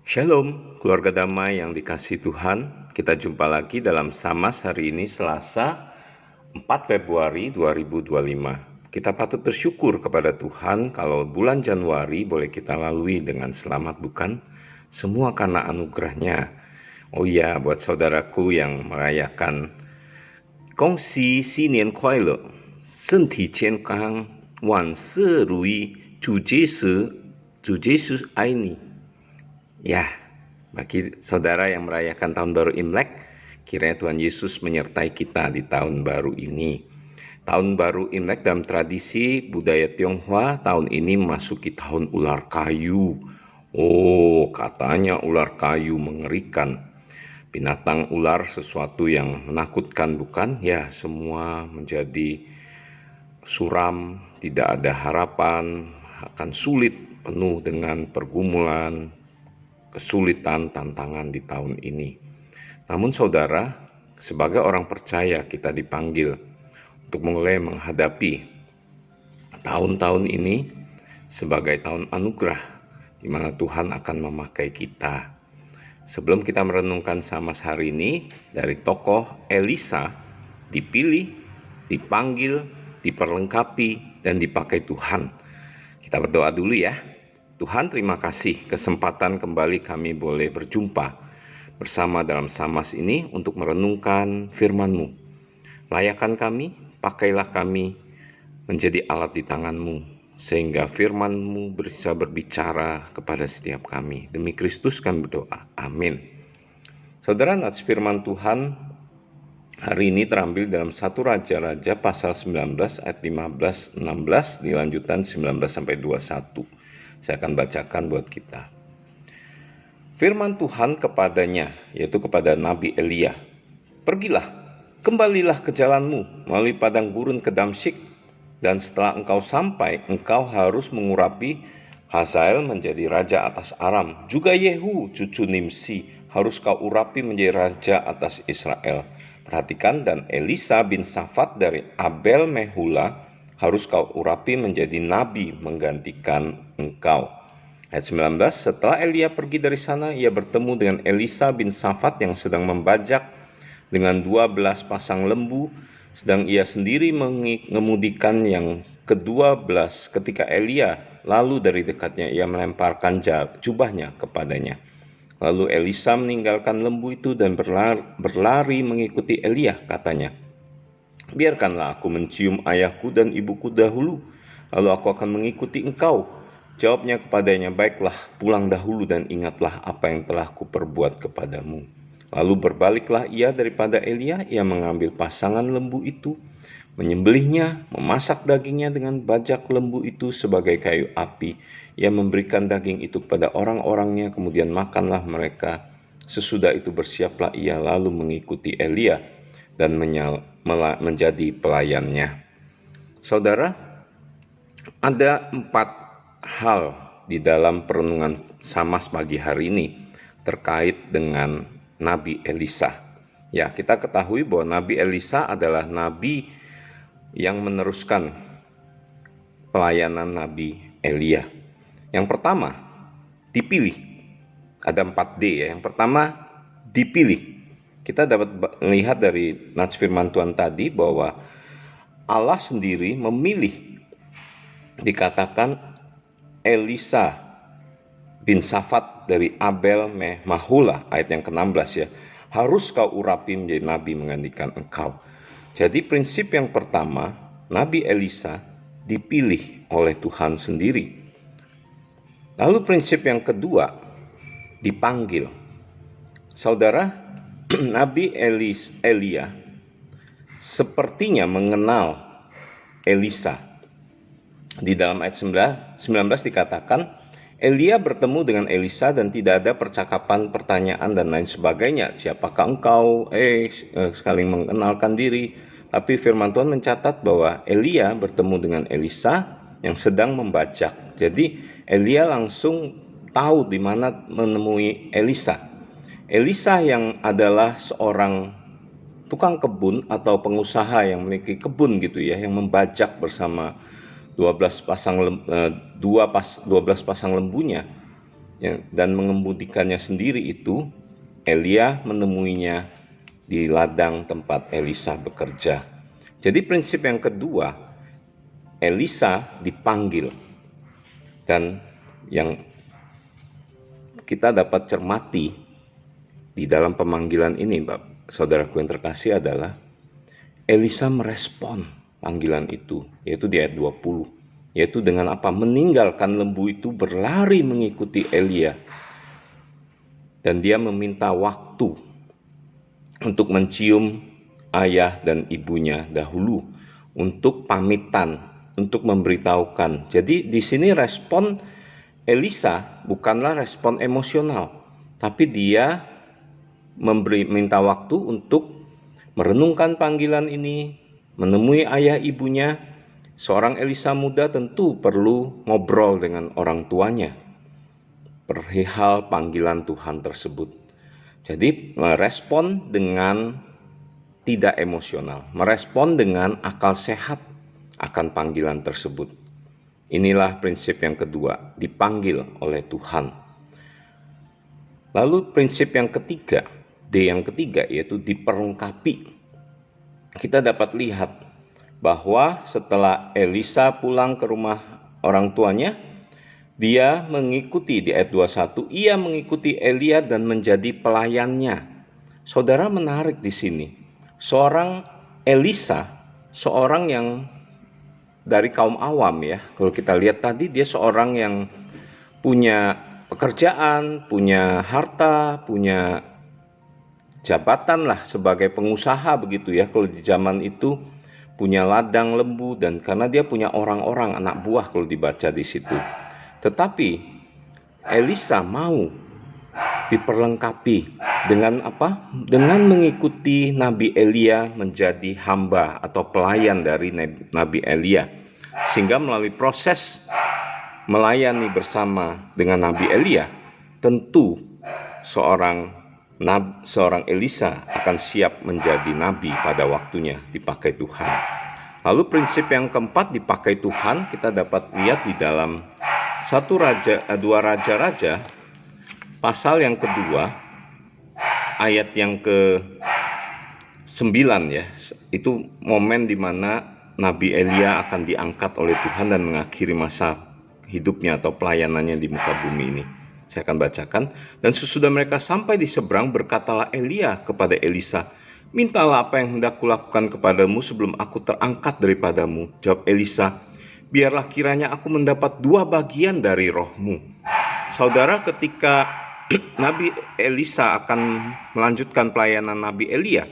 Shalom, keluarga damai yang dikasihi Tuhan. Kita jumpa lagi dalam Samas hari ini Selasa 4 Februari 2025. Kita patut bersyukur kepada Tuhan kalau bulan Januari boleh kita lalui dengan selamat, bukan? Semua karena anugerahnya. Oh iya, buat saudaraku yang merayakan Gongxi Xinian Kuai Le, Senti Qian Gang, Wan Se Rui, Zu Jesu Aini. Ya, bagi saudara yang merayakan tahun baru Imlek, kiranya Tuhan Yesus menyertai kita di tahun baru ini. Tahun baru Imlek dalam tradisi budaya Tionghoa tahun ini memasuki tahun ular kayu. Oh, katanya ular kayu mengerikan. Binatang ular sesuatu yang menakutkan, bukan? Ya, semua menjadi suram, tidak ada harapan, akan sulit, penuh dengan pergumulan, kesulitan, tantangan di tahun ini. Namun saudara, sebagai orang percaya kita dipanggil untuk mulai menghadapi tahun-tahun ini sebagai tahun anugerah di mana Tuhan akan memakai kita. Sebelum kita merenungkan Samas hari ini, dari tokoh Elisa dipilih, dipanggil, diperlengkapi, dan dipakai Tuhan. Kita berdoa dulu ya. Tuhan, terima kasih kesempatan kembali kami boleh berjumpa bersama dalam Samas ini untuk merenungkan firman-Mu. Layakan kami, pakailah kami menjadi alat di tangan-Mu, sehingga firman-Mu bisa berbicara kepada setiap kami. Demi Kristus kami berdoa. Amin. Saudara, nats firman Tuhan hari ini terambil dalam 1 Raja-Raja pasal 19 ayat 15-16 di lanjutan 19-21. Saya akan bacakan buat kita. Firman Tuhan kepadanya, yaitu kepada Nabi Elia. Pergilah, kembalilah ke jalanmu melalui padang gurun ke Damsyik, dan setelah engkau sampai, engkau harus mengurapi Hazael menjadi raja atas Aram. Juga Yehu, cucu Nimsi, harus kau urapi menjadi raja atas Israel. Perhatikan, dan Elisa bin Safat dari Abel Mehula harus kau urapi menjadi nabi menggantikan engkau. Ayat 19, setelah Elia pergi dari sana, ia bertemu dengan Elisa bin Safat yang sedang membajak dengan 12 pasang lembu, sedang ia sendiri mengemudikan yang ke-12. Ketika Elia lalu dari dekatnya, ia melemparkan jubahnya kepadanya. Lalu Elisa meninggalkan lembu itu dan berlari mengikuti Elia, katanya, biarkanlah aku mencium ayahku dan ibuku dahulu, lalu aku akan mengikuti engkau. Jawabnya kepadanya, baiklah, pulang dahulu dan ingatlah apa yang telah kuperbuat kepadamu. Lalu berbaliklah ia daripada Elia, ia mengambil pasangan lembu itu, menyembelihnya, memasak dagingnya dengan bajak lembu itu sebagai kayu api. Ia memberikan daging itu kepada orang-orangnya, kemudian makanlah mereka. Sesudah itu bersiaplah ia lalu mengikuti Elia dan menjadi pelayannya. Saudara, ada 4 hal di dalam perenungan Samas pagi hari ini terkait dengan Nabi Elisa. Ya, kita ketahui bahwa Nabi Elisa adalah nabi yang meneruskan pelayanan Nabi Elia. Yang pertama, dipilih. Ada 4D ya. Yang pertama, dipilih. Kita dapat melihat dari nats firman Tuhan tadi bahwa Allah sendiri memilih. Dikatakan Elisa bin Safat dari Abel Mehula, ayat yang ke-16 ya. Harus kau urapi menjadi nabi menggantikan engkau. Jadi prinsip yang pertama, Nabi Elisa dipilih oleh Tuhan sendiri. Lalu prinsip yang kedua, dipanggil. Saudara, Nabi Elia sepertinya mengenal Elisa. Di dalam ayat 19 dikatakan, Elia bertemu dengan Elisa dan tidak ada percakapan, pertanyaan dan lain sebagainya. Siapakah engkau? Saling mengenalkan diri. Tapi firman Tuhan mencatat bahwa Elia bertemu dengan Elisa yang sedang membajak. Jadi Elia langsung tahu di mana menemui Elisa. Elisa yang adalah seorang tukang kebun atau pengusaha yang memiliki kebun gitu ya, yang membajak bersama 12 pasang lembunya. dan mengemudikannya sendiri itu, Elia menemuinya di ladang tempat Elisa bekerja. Jadi prinsip yang kedua, Elisa dipanggil. Dan yang kita dapat cermati di dalam pemanggilan ini, saudaraku yang terkasih, adalah Elisa merespon panggilan itu, yaitu di ayat 20. Yaitu dengan apa? Meninggalkan lembu itu, berlari mengikuti Elia. Dan dia meminta waktu untuk mencium ayah dan ibunya dahulu, untuk pamitan, untuk memberitahukan. Jadi di sini respon Elisa bukanlah respon emosional, tapi dia minta waktu untuk merenungkan panggilan ini, menemui ayah ibunya. Seorang Elisa muda tentu perlu ngobrol dengan orang tuanya perihal panggilan Tuhan tersebut. Jadi merespon dengan tidak emosional, merespon dengan akal sehat akan panggilan tersebut. Inilah prinsip yang kedua, dipanggil oleh Tuhan. Lalu prinsip yang ketiga, D yang ketiga, yaitu diperlengkapi. Kita dapat lihat bahwa setelah Elisa pulang ke rumah orang tuanya, dia mengikuti di ayat 21, ia mengikuti Elia dan menjadi pelayannya. Saudara, menarik di sini. Seorang Elisa, seorang yang dari kaum awam ya. Kalau kita lihat tadi, dia seorang yang punya pekerjaan, punya harta, punya jabatan lah sebagai pengusaha begitu ya. Kalau di zaman itu punya ladang lembu, dan karena dia punya orang-orang anak buah kalau dibaca di situ. Tetapi Elisa mau diperlengkapi dengan apa? Dengan mengikuti Nabi Elia menjadi hamba atau pelayan dari Nabi Elia. Sehingga melalui proses melayani bersama dengan Nabi Elia, tentu seorang Elisa akan siap menjadi nabi pada waktunya dipakai Tuhan. Lalu prinsip yang keempat, dipakai Tuhan, kita dapat lihat di dalam 2 Raja-Raja pasal yang kedua ayat yang ke-9 ya. Itu momen di mana Nabi Elia akan diangkat oleh Tuhan dan mengakhiri masa hidupnya atau pelayanannya di muka bumi ini. Saya akan bacakan. Dan sesudah mereka sampai di seberang, berkatalah Elia kepada Elisa, mintalah apa yang hendak kulakukan kepadamu sebelum aku terangkat daripadamu. Jawab Elisa, biarlah kiranya aku mendapat 2 bagian dari rohmu. Saudara, ketika Nabi Elisa akan melanjutkan pelayanan Nabi Elia,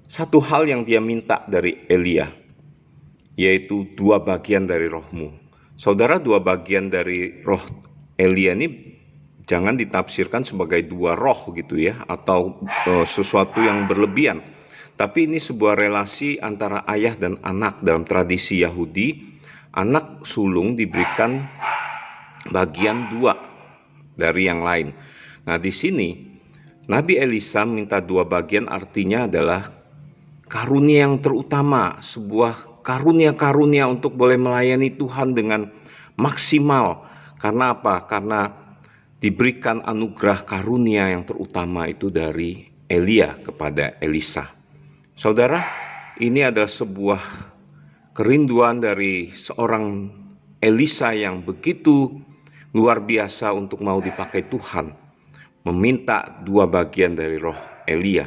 satu hal yang dia minta dari Elia, yaitu 2 bagian dari rohmu. Saudara, 2 bagian dari roh Elia ini jangan ditafsirkan sebagai 2 roh gitu ya, atau sesuatu yang berlebihan. Tapi ini sebuah relasi antara ayah dan anak. Dalam tradisi Yahudi, anak sulung diberikan bagian 2 dari yang lain. Nah, di sini Nabi Elisa minta 2 bagian, artinya adalah karunia yang terutama, sebuah karunia-karunia untuk boleh melayani Tuhan dengan maksimal. Karena apa? Karena diberikan anugerah karunia yang terutama itu dari Elia kepada Elisa. Saudara, ini adalah sebuah kerinduan dari seorang Elisa yang begitu luar biasa untuk mau dipakai Tuhan, meminta 2 bagian dari roh Elia,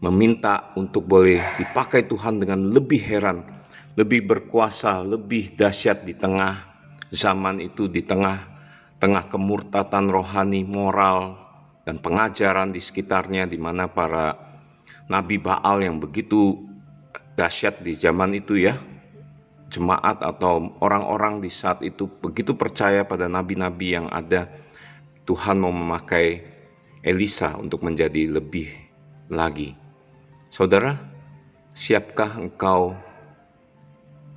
meminta untuk boleh dipakai Tuhan dengan lebih heran, lebih berkuasa, lebih dahsyat di tengah zaman itu, di tengah kemurtatan rohani, moral, dan pengajaran di sekitarnya, di mana para nabi Baal yang begitu dahsyat di zaman itu ya. Jemaat atau orang-orang di saat itu begitu percaya pada nabi-nabi yang ada. Tuhan mau memakai Elisa untuk menjadi lebih lagi. Saudara, siapkah engkau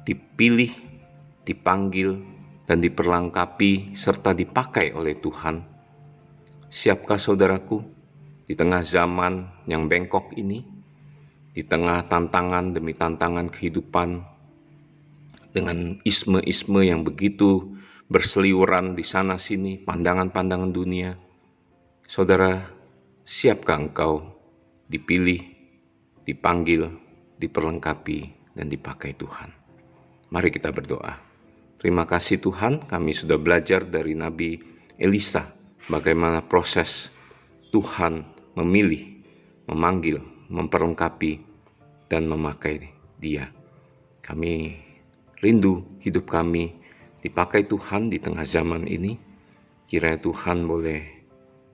dipilih, dipanggil, dan diperlengkapi serta dipakai oleh Tuhan? Siapkah saudaraku di tengah zaman yang bengkok ini, di tengah tantangan demi tantangan kehidupan, dengan isme-isme yang begitu berseliweran di sana-sini, pandangan-pandangan dunia. Saudara, siapkah engkau dipilih, dipanggil, diperlengkapi, dan dipakai Tuhan? Mari kita berdoa. Terima kasih Tuhan, kami sudah belajar dari Nabi Elisa bagaimana proses Tuhan memilih, memanggil, memperlengkapi, dan memakai Dia. Kami rindu hidup kami dipakai Tuhan di tengah zaman ini. Kiranya Tuhan boleh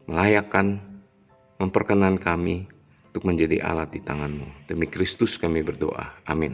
melayakkan, memperkenan kami untuk menjadi alat di tangan-Mu. Demi Kristus kami berdoa. Amin.